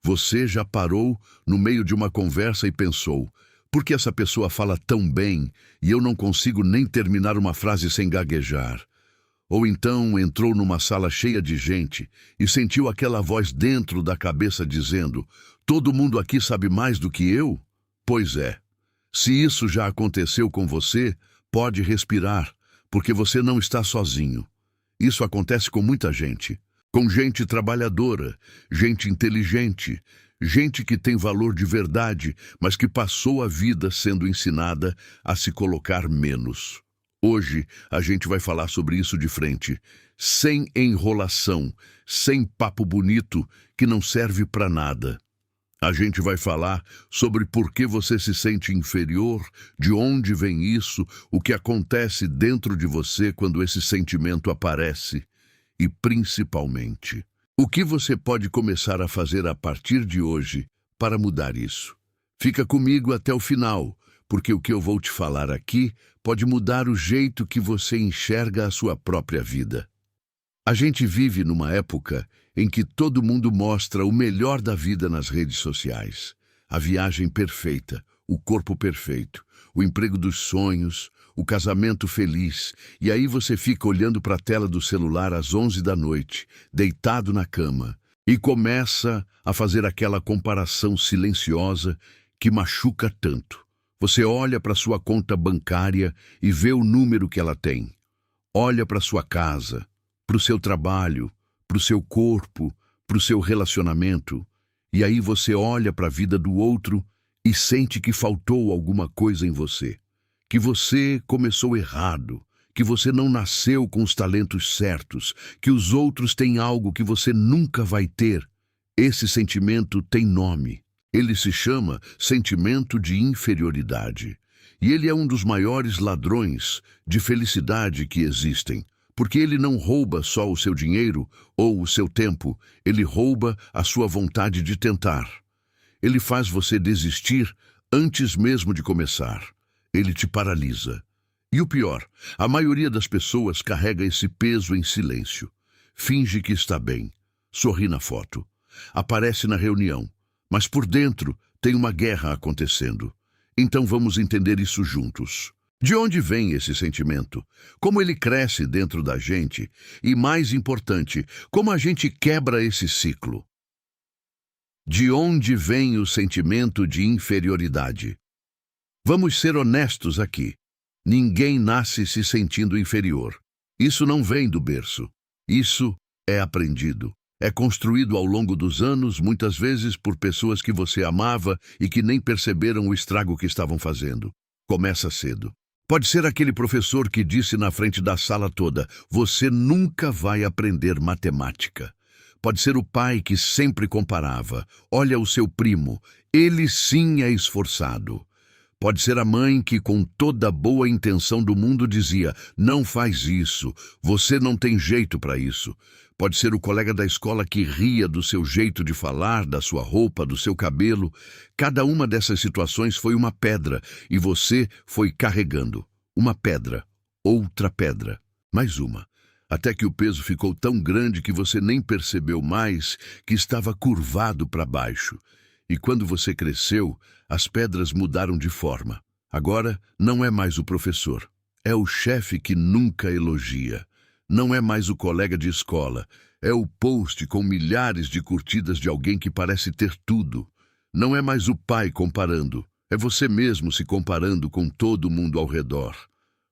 Você já parou no meio de uma conversa e pensou: por que essa pessoa fala tão bem e eu não consigo nem terminar uma frase sem gaguejar? Ou então entrou numa sala cheia de gente e sentiu aquela voz dentro da cabeça dizendo: todo mundo aqui sabe mais do que eu? Pois é. Se isso já aconteceu com você, pode respirar, porque você não está sozinho. Isso acontece com muita gente. Com gente trabalhadora, gente inteligente, gente que tem valor de verdade, mas que passou a vida sendo ensinada a se colocar menos. Hoje a gente vai falar sobre isso de frente, sem enrolação, sem papo bonito que não serve para nada. A gente vai falar sobre por que você se sente inferior, de onde vem isso, o que acontece dentro de você quando esse sentimento aparece. E, principalmente, o que você pode começar a fazer a partir de hoje para mudar isso. Fica comigo até o final, porque o que eu vou te falar aqui pode mudar o jeito que você enxerga a sua própria vida. A gente vive numa época em que todo mundo mostra o melhor da vida nas redes sociais. A viagem perfeita, o corpo perfeito, o emprego dos sonhos, o casamento feliz, e aí você fica olhando para a tela do celular às 11 da noite, deitado na cama, e começa a fazer aquela comparação silenciosa que machuca tanto. Você olha para sua conta bancária e vê o número que ela tem. Olha para sua casa, para o seu trabalho, para o seu corpo, para o seu relacionamento, e aí você olha para a vida do outro e sente que faltou alguma coisa em você. Que você começou errado, que você não nasceu com os talentos certos, que os outros têm algo que você nunca vai ter. Esse sentimento tem nome. Ele se chama sentimento de inferioridade. E ele é um dos maiores ladrões de felicidade que existem, porque ele não rouba só o seu dinheiro ou o seu tempo, ele rouba a sua vontade de tentar. Ele faz você desistir antes mesmo de começar. Ele te paralisa. E o pior, a maioria das pessoas carrega esse peso em silêncio. Finge que está bem, sorri na foto, aparece na reunião, mas por dentro tem uma guerra acontecendo. Então vamos entender isso juntos. De onde vem esse sentimento? Como ele cresce dentro da gente? E mais importante, como a gente quebra esse ciclo? De onde vem o sentimento de inferioridade? Vamos ser honestos aqui. Ninguém nasce se sentindo inferior. Isso não vem do berço. Isso é aprendido. É construído ao longo dos anos, muitas vezes por pessoas que você amava e que nem perceberam o estrago que estavam fazendo. Começa cedo. Pode ser aquele professor que disse na frente da sala toda: você nunca vai aprender matemática. Pode ser o pai que sempre comparava: olha o seu primo, ele sim é esforçado. Pode ser a mãe que, com toda a boa intenção do mundo, dizia: não faz isso, você não tem jeito para isso. Pode ser o colega da escola que ria do seu jeito de falar, da sua roupa, do seu cabelo. Cada uma dessas situações foi uma pedra e você foi carregando. Uma pedra, outra pedra, mais uma. Até que o peso ficou tão grande que você nem percebeu mais que estava curvado para baixo. E quando você cresceu, as pedras mudaram de forma. Agora não é mais o professor. É o chefe que nunca elogia. Não é mais o colega de escola. É o post com milhares de curtidas de alguém que parece ter tudo. Não é mais o pai comparando. É você mesmo se comparando com todo mundo ao redor.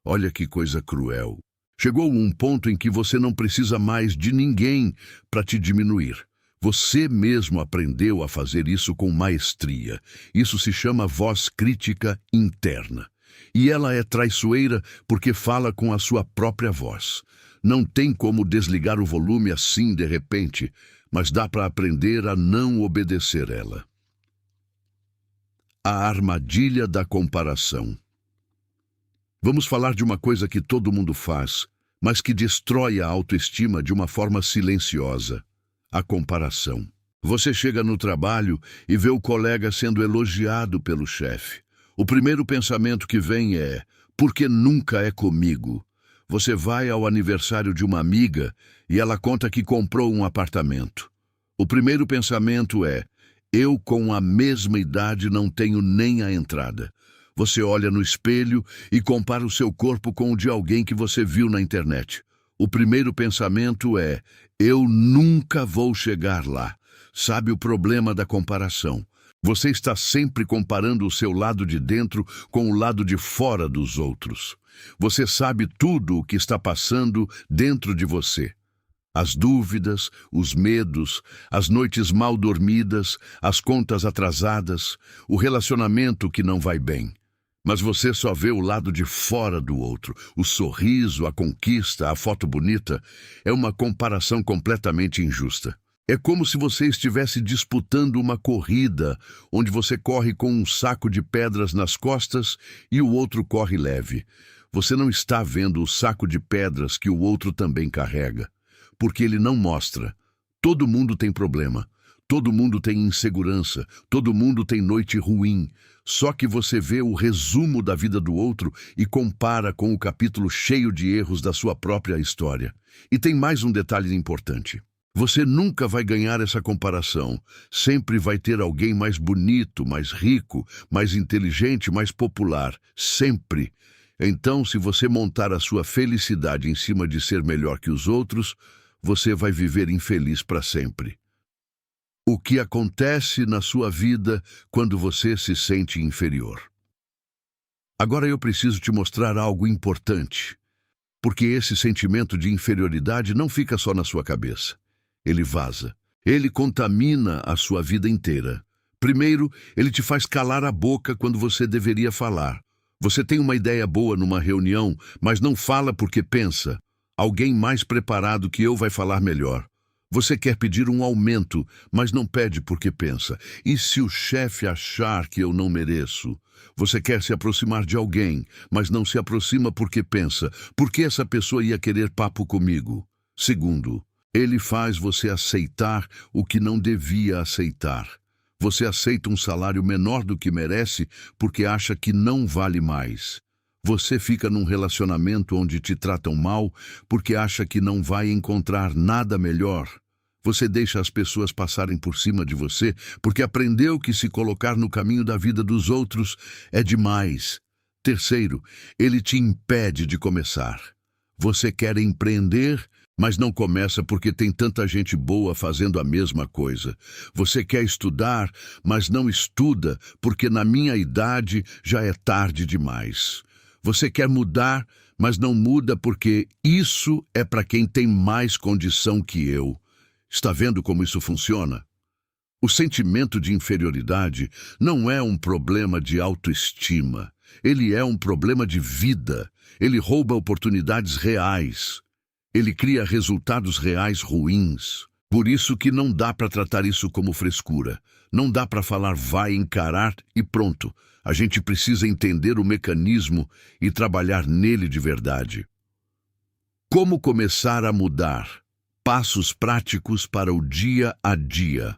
Olha que coisa cruel. Chegou um ponto em que você não precisa mais de ninguém para te diminuir. Você mesmo aprendeu a fazer isso com maestria. Isso se chama voz crítica interna. E ela é traiçoeira porque fala com a sua própria voz. Não tem como desligar o volume assim de repente, mas dá para aprender a não obedecer ela. A armadilha da comparação. Vamos falar de uma coisa que todo mundo faz, mas que destrói a autoestima de uma forma silenciosa. A comparação. Você chega no trabalho e vê o colega sendo elogiado pelo chefe. O primeiro pensamento que vem é: por que nunca é comigo? Você vai ao aniversário de uma amiga e ela conta que comprou um apartamento. O primeiro pensamento é: Eu, com a mesma idade, não tenho nem a entrada. Você olha no espelho e compara o seu corpo com o de alguém que você viu na internet. O primeiro pensamento é: eu nunca vou chegar lá. Sabe o problema da comparação? Você está sempre comparando o seu lado de dentro com o lado de fora dos outros. Você sabe tudo o que está passando dentro de você. As dúvidas, os medos, as noites mal dormidas, as contas atrasadas, o relacionamento que não vai bem. Mas você só vê o lado de fora do outro. O sorriso, a conquista, a foto bonita. É uma comparação completamente injusta. É como se você estivesse disputando uma corrida, onde você corre com um saco de pedras nas costas e o outro corre leve. Você não está vendo o saco de pedras que o outro também carrega, porque ele não mostra. Todo mundo tem problema, todo mundo tem insegurança, todo mundo tem noite ruim. Só que você vê o resumo da vida do outro e compara com o capítulo cheio de erros da sua própria história. E tem mais um detalhe importante. Você nunca vai ganhar essa comparação. Sempre vai ter alguém mais bonito, mais rico, mais inteligente, mais popular. Sempre. Então, se você montar a sua felicidade em cima de ser melhor que os outros, você vai viver infeliz para sempre. O que acontece na sua vida quando você se sente inferior? Agora eu preciso te mostrar algo importante, porque esse sentimento de inferioridade não fica só na sua cabeça. Ele vaza. Ele contamina a sua vida inteira. Primeiro, ele te faz calar a boca quando você deveria falar. Você tem uma ideia boa numa reunião, mas não fala porque pensa: alguém mais preparado que eu vai falar melhor. Você quer pedir um aumento, mas não pede porque pensa: e se o chefe achar que eu não mereço? Você quer se aproximar de alguém, mas não se aproxima porque pensa: por que essa pessoa ia querer papo comigo? Segundo, ele faz você aceitar o que não devia aceitar. Você aceita um salário menor do que merece porque acha que não vale mais. Você fica num relacionamento onde te tratam mal porque acha que não vai encontrar nada melhor. Você deixa as pessoas passarem por cima de você porque aprendeu que se colocar no caminho da vida dos outros é demais. Terceiro, ele te impede de começar. Você quer empreender, mas não começa porque tem tanta gente boa fazendo a mesma coisa. Você quer estudar, mas não estuda porque na minha idade já é tarde demais. Você quer mudar, mas não muda porque isso é para quem tem mais condição que eu. Está vendo como isso funciona? O sentimento de inferioridade não é um problema de autoestima. Ele é um problema de vida. Ele rouba oportunidades reais. Ele cria resultados reais ruins. Por isso que não dá para tratar isso como frescura. Não dá para falar vai encarar e pronto. A gente precisa entender o mecanismo e trabalhar nele de verdade. Como começar a mudar? Passos práticos para o dia a dia.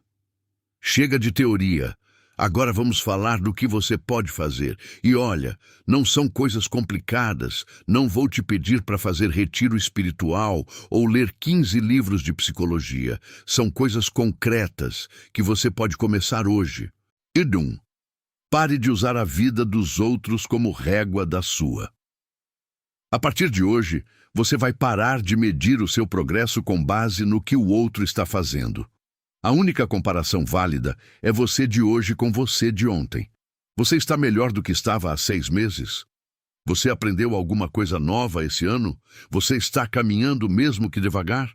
Chega de teoria. Agora vamos falar do que você pode fazer. E olha, não são coisas complicadas. Não vou te pedir para fazer retiro espiritual ou ler 15 livros de psicologia. São coisas concretas que você pode começar hoje. Idum. Pare de usar a vida dos outros como régua da sua. A partir de hoje, você vai parar de medir o seu progresso com base no que o outro está fazendo. A única comparação válida é você de hoje com você de ontem. Você está melhor do que estava há 6 meses? Você aprendeu alguma coisa nova esse ano? Você está caminhando mesmo que devagar?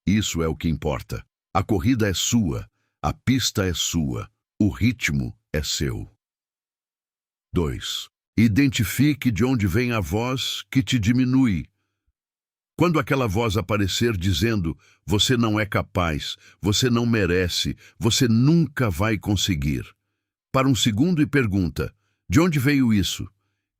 Isso é o que importa. A corrida é sua, a pista é sua, o ritmo é seu. 2. Identifique de onde vem a voz que te diminui. Quando aquela voz aparecer dizendo: você não é capaz, você não merece, você nunca vai conseguir. Para um segundo e pergunta: de onde veio isso?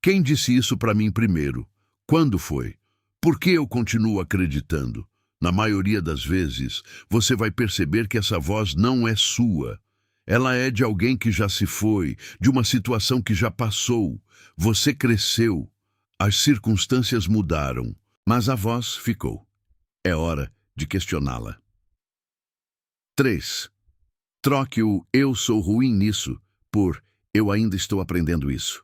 Quem disse isso para mim primeiro? Quando foi? Por que eu continuo acreditando? Na maioria das vezes, você vai perceber que essa voz não é sua. Ela é de alguém que já se foi, de uma situação que já passou. Você cresceu. As circunstâncias mudaram. Mas a voz ficou. É hora de questioná-la. 3. Troque o "eu sou ruim nisso" por "eu ainda estou aprendendo isso".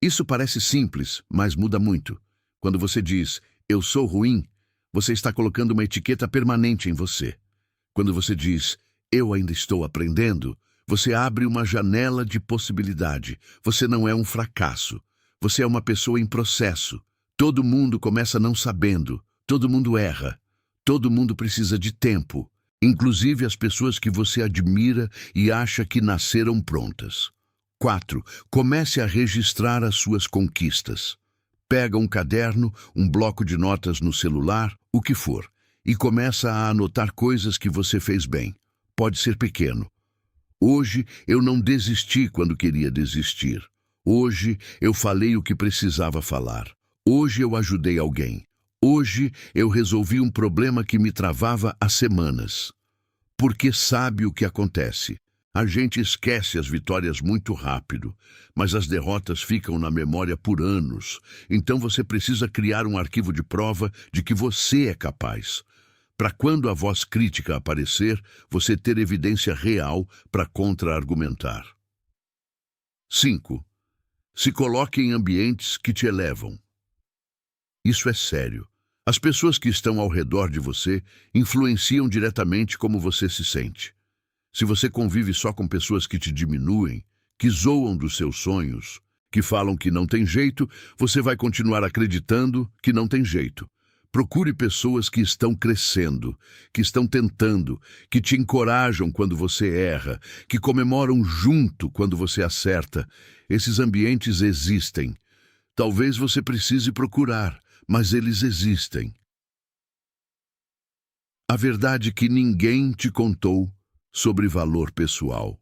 Isso parece simples, mas muda muito. Quando você diz "eu sou ruim", você está colocando uma etiqueta permanente em você. Quando você diz "eu ainda estou aprendendo", você abre uma janela de possibilidade. Você não é um fracasso. Você é uma pessoa em processo. Todo mundo começa não sabendo. Todo mundo erra. Todo mundo precisa de tempo. Inclusive as pessoas que você admira e acha que nasceram prontas. 4. Comece a registrar as suas conquistas. Pega um caderno, um bloco de notas no celular, o que for, e começa a anotar coisas que você fez bem. Pode ser pequeno. Hoje eu não desisti quando queria desistir. Hoje eu falei o que precisava falar. Hoje eu ajudei alguém. Hoje eu resolvi um problema que me travava há semanas. Porque sabe o que acontece. A gente esquece as vitórias muito rápido, mas as derrotas ficam na memória por anos. Então você precisa criar um arquivo de prova de que você é capaz. Para quando a voz crítica aparecer, você ter evidência real para contra-argumentar. 5. Se coloque em ambientes que te elevam. Isso é sério. As pessoas que estão ao redor de você influenciam diretamente como você se sente. Se você convive só com pessoas que te diminuem, que zoam dos seus sonhos, que falam que não tem jeito, você vai continuar acreditando que não tem jeito. Procure pessoas que estão crescendo, que estão tentando, que te encorajam quando você erra, que comemoram junto quando você acerta. Esses ambientes existem. Talvez você precise procurar, mas eles existem. A verdade é que ninguém te contou sobre valor pessoal.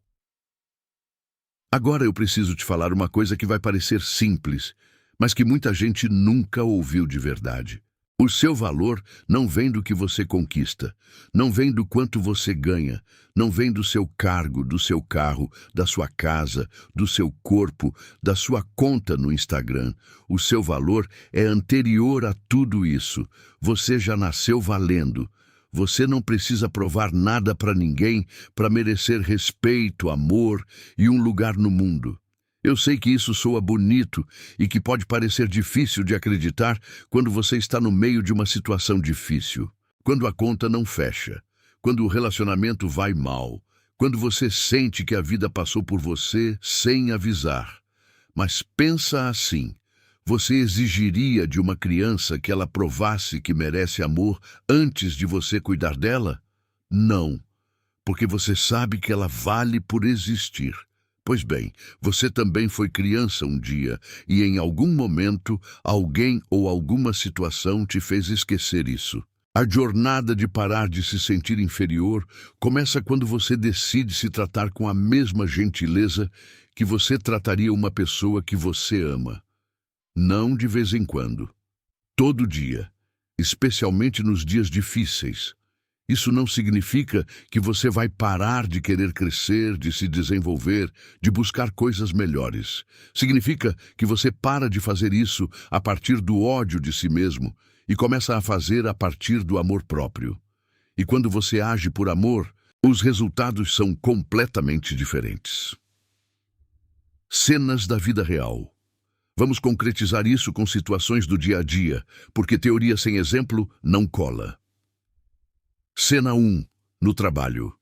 Agora eu preciso te falar uma coisa que vai parecer simples, mas que muita gente nunca ouviu de verdade. O seu valor não vem do que você conquista, não vem do quanto você ganha, não vem do seu cargo, do seu carro, da sua casa, do seu corpo, da sua conta no Instagram. O seu valor é anterior a tudo isso. Você já nasceu valendo. Você não precisa provar nada para ninguém para merecer respeito, amor e um lugar no mundo. Eu sei que isso soa bonito e que pode parecer difícil de acreditar quando você está no meio de uma situação difícil. Quando a conta não fecha, quando o relacionamento vai mal, quando você sente que a vida passou por você sem avisar. Mas pensa assim. Você exigiria de uma criança que ela provasse que merece amor antes de você cuidar dela? Não, porque você sabe que ela vale por existir. Pois bem, você também foi criança um dia e em algum momento alguém ou alguma situação te fez esquecer isso. A jornada de parar de se sentir inferior começa quando você decide se tratar com a mesma gentileza que você trataria uma pessoa que você ama. Não de vez em quando. Todo dia, especialmente nos dias difíceis. Isso não significa que você vai parar de querer crescer, de se desenvolver, de buscar coisas melhores. Significa que você para de fazer isso a partir do ódio de si mesmo e começa a fazer a partir do amor próprio. E quando você age por amor, os resultados são completamente diferentes. Cenas da vida real. Vamos concretizar isso com situações do dia a dia, porque teoria sem exemplo não cola. Cena 1. No trabalho.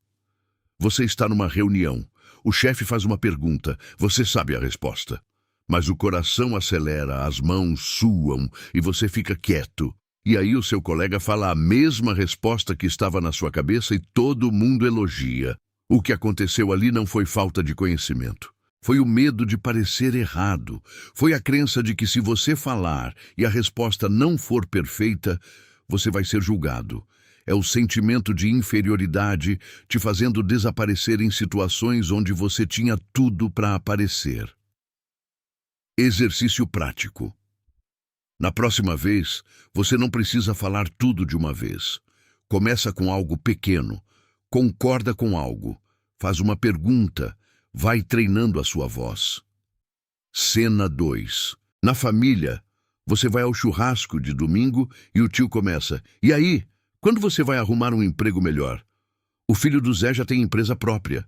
Você está numa reunião. O chefe faz uma pergunta. Você sabe a resposta. Mas o coração acelera, as mãos suam e você fica quieto. E aí o seu colega fala a mesma resposta que estava na sua cabeça e todo mundo elogia. O que aconteceu ali não foi falta de conhecimento. Foi o medo de parecer errado. Foi a crença de que se você falar e a resposta não for perfeita, você vai ser julgado. É o sentimento de inferioridade te fazendo desaparecer em situações onde você tinha tudo para aparecer. Exercício prático. Na próxima vez, você não precisa falar tudo de uma vez. Começa com algo pequeno. Concorda com algo. Faz uma pergunta. Vai treinando a sua voz. Cena 2. Na família, você vai ao churrasco de domingo e o tio começa. E aí, quando você vai arrumar um emprego melhor? O filho do Zé já tem empresa própria.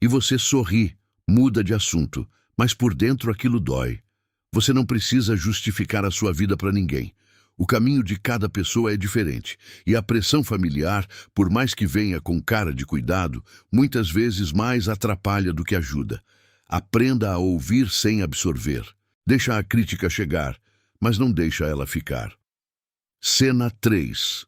E você sorri, muda de assunto, mas por dentro aquilo dói. Você não precisa justificar a sua vida para ninguém. O caminho de cada pessoa é diferente, e a pressão familiar, por mais que venha com cara de cuidado, muitas vezes mais atrapalha do que ajuda. Aprenda a ouvir sem absorver. Deixa a crítica chegar, mas não deixa ela ficar. Cena 3.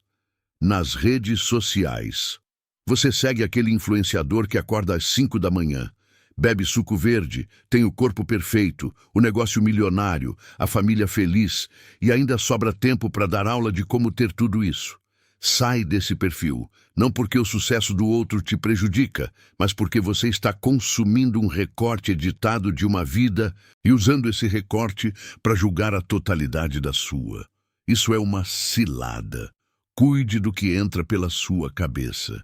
Nas redes sociais. Você segue aquele influenciador que acorda às 5 da manhã. Bebe suco verde, tem o corpo perfeito, o negócio milionário, a família feliz e ainda sobra tempo para dar aula de como ter tudo isso. Sai desse perfil, não porque o sucesso do outro te prejudica, mas porque você está consumindo um recorte editado de uma vida e usando esse recorte para julgar a totalidade da sua. Isso é uma cilada. Cuide do que entra pela sua cabeça.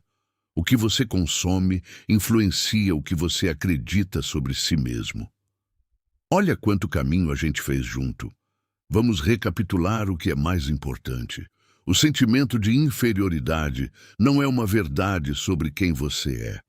O que você consome influencia o que você acredita sobre si mesmo. Olha quanto caminho a gente fez junto. Vamos recapitular o que é mais importante. O sentimento de inferioridade não é uma verdade sobre quem você é.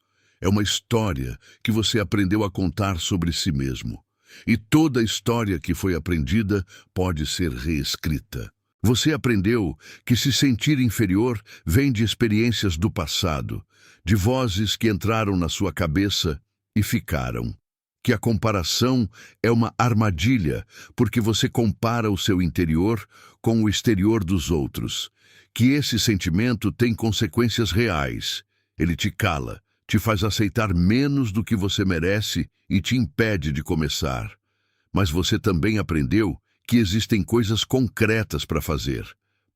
É uma história que você aprendeu a contar sobre si mesmo. E toda história que foi aprendida pode ser reescrita. Você aprendeu que se sentir inferior vem de experiências do passado, de vozes que entraram na sua cabeça e ficaram. Que a comparação é uma armadilha, porque você compara o seu interior com o exterior dos outros. Que esse sentimento tem consequências reais. Ele te cala, te faz aceitar menos do que você merece e te impede de começar. Mas você também aprendeu que existem coisas concretas para fazer.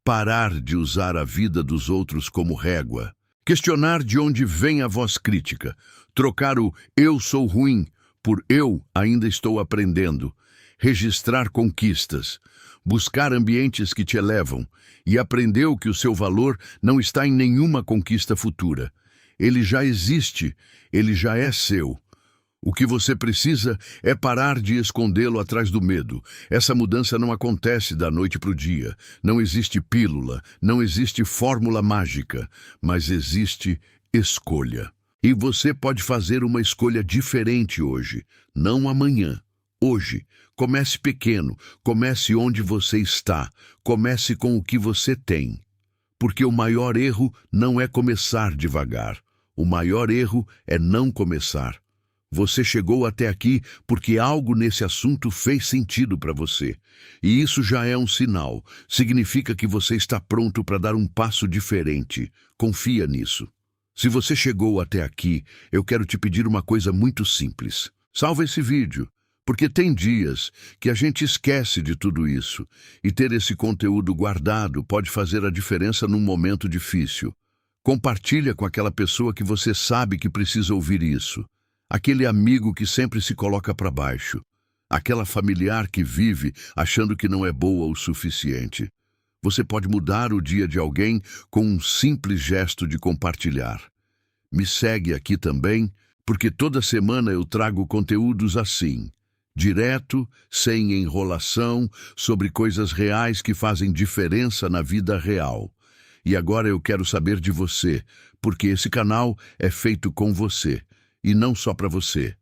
Parar de usar a vida dos outros como régua. Questionar de onde vem a voz crítica. Trocar o "eu sou ruim" por "eu ainda estou aprendendo". Registrar conquistas. Buscar ambientes que te elevam. E aprendeu que o seu valor não está em nenhuma conquista futura. Ele já existe, ele já é seu. O que você precisa é parar de escondê-lo atrás do medo. Essa mudança não acontece da noite para o dia. Não existe pílula, não existe fórmula mágica, mas existe escolha. E você pode fazer uma escolha diferente hoje, não amanhã. Hoje, comece pequeno, comece onde você está, comece com o que você tem. Porque o maior erro não é começar devagar. O maior erro é não começar. Você chegou até aqui porque algo nesse assunto fez sentido para você. E isso já é um sinal. Significa que você está pronto para dar um passo diferente. Confia nisso. Se você chegou até aqui, eu quero te pedir uma coisa muito simples. Salva esse vídeo, porque tem dias que a gente esquece de tudo isso. E ter esse conteúdo guardado pode fazer a diferença num momento difícil. Compartilha com aquela pessoa que você sabe que precisa ouvir isso. Aquele amigo que sempre se coloca para baixo. Aquela familiar que vive achando que não é boa o suficiente. Você pode mudar o dia de alguém com um simples gesto de compartilhar. Me segue aqui também, porque toda semana eu trago conteúdos assim, direto, sem enrolação, sobre coisas reais que fazem diferença na vida real. E agora eu quero saber de você, porque esse canal é feito com você. E não só para você.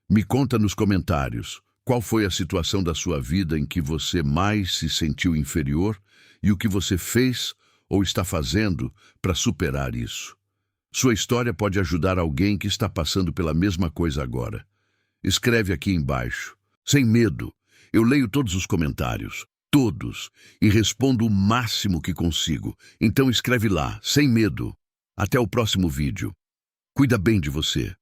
Me conta nos comentários qual foi a situação da sua vida em que você mais se sentiu inferior e o que você fez ou está fazendo para superar isso. Sua história pode ajudar alguém que está passando pela mesma coisa agora. Escreve aqui embaixo. Sem medo. Eu leio todos os comentários. Todos. E respondo o máximo que consigo. Então escreve lá, sem medo. Até o próximo vídeo. Cuida bem de você.